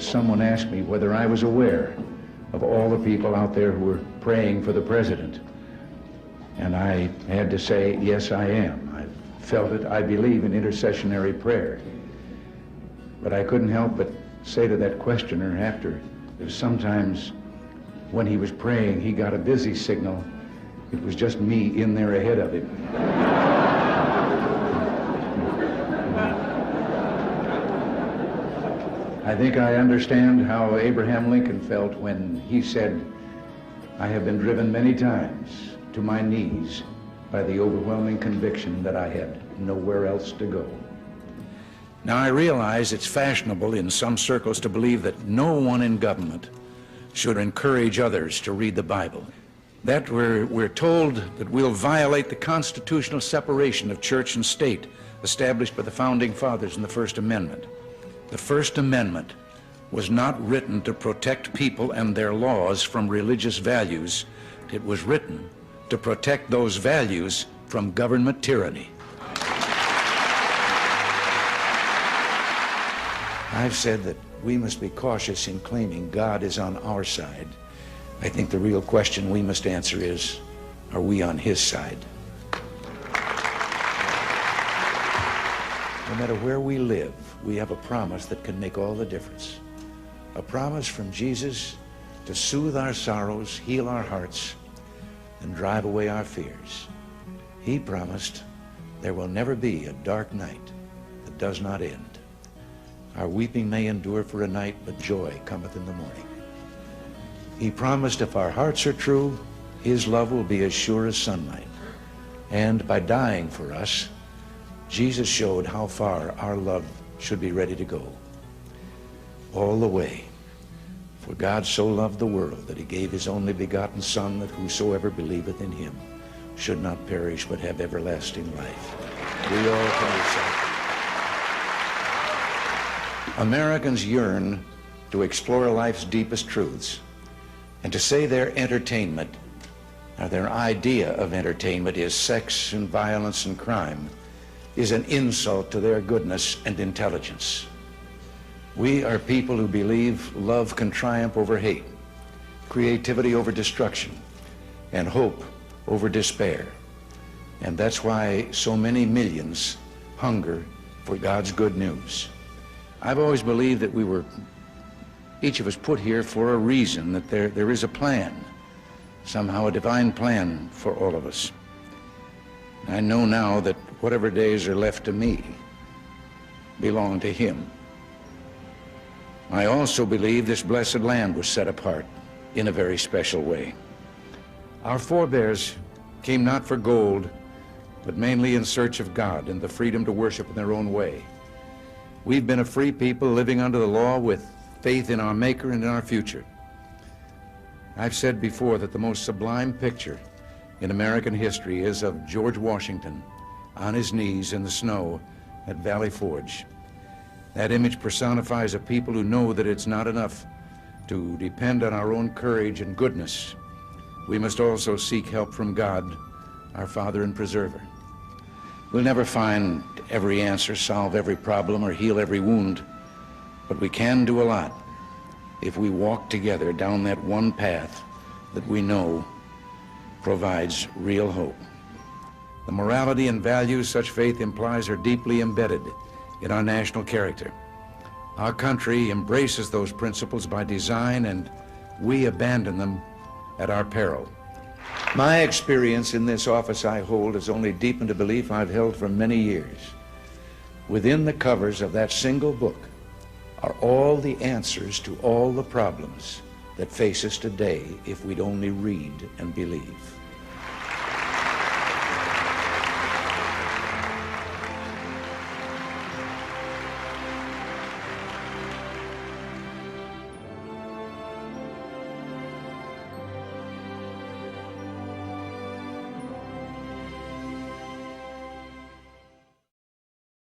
Someone asked me whether I was aware of all the people out there who were praying for the president. And I had to say, yes, I am. I felt it. I believe in intercessionary prayer. But I couldn't help but say to that questioner after, that sometimes when he was praying, he got a busy signal. It was just me in there ahead of him. I think I understand how Abraham Lincoln felt when he said, I have been driven many times to my knees by the overwhelming conviction that I had nowhere else to go. Now, I realize it's fashionable in some circles to believe that no one in government should encourage others to read the Bible. That we're told that we'll violate the constitutional separation of church and state established by the Founding Fathers in the First Amendment. The First Amendment was not written to protect people and their laws from religious values. It was written to protect those values from government tyranny. I've said that we must be cautious in claiming God is on our side. I think the real question we must answer is, are we on his side? No matter where we live, we have a promise that can make all the difference. A promise from Jesus to soothe our sorrows, heal our hearts, and drive away our fears. He promised there will never be a dark night that does not end. Our weeping may endure for a night, but joy cometh in the morning. He promised if our hearts are true, his love will be as sure as sunlight. And by dying for us, Jesus showed how far our love should be ready to go. All the way. For God so loved the world that he gave his only begotten Son, that whosoever believeth in him should not perish but have everlasting life. We all can recite. Americans yearn to explore life's deepest truths, and to say their entertainment, or their idea of entertainment, is sex and violence and crime, is an insult to their goodness and intelligence. We are people who believe love can triumph over hate, creativity over destruction, and hope over despair. And that's why so many millions hunger for God's good news. I've always believed that we were, each of us, put here for a reason, that there is a plan, somehow a divine plan for all of us. I know now that whatever days are left to me belong to him. I also believe this blessed land was set apart in a very special way. Our forebears came not for gold, but mainly in search of God and the freedom to worship in their own way. We've been a free people living under the law with faith in our Maker and in our future. I've said before that the most sublime picture in American history is of George Washington on his knees in the snow at Valley Forge. That image personifies a people who know that it's not enough to depend on our own courage and goodness. We must also seek help from God, our Father and Preserver. We'll never find every answer, solve every problem, or heal every wound, but we can do a lot if we walk together down that one path that we know provides real hope. The morality and values such faith implies are deeply embedded in our national character. Our country embraces those principles by design, and we abandon them at our peril. My experience in this office I hold has only deepened a belief I've held for many years. Within the covers of that single book are all the answers to all the problems that face us today if we'd only read and believe.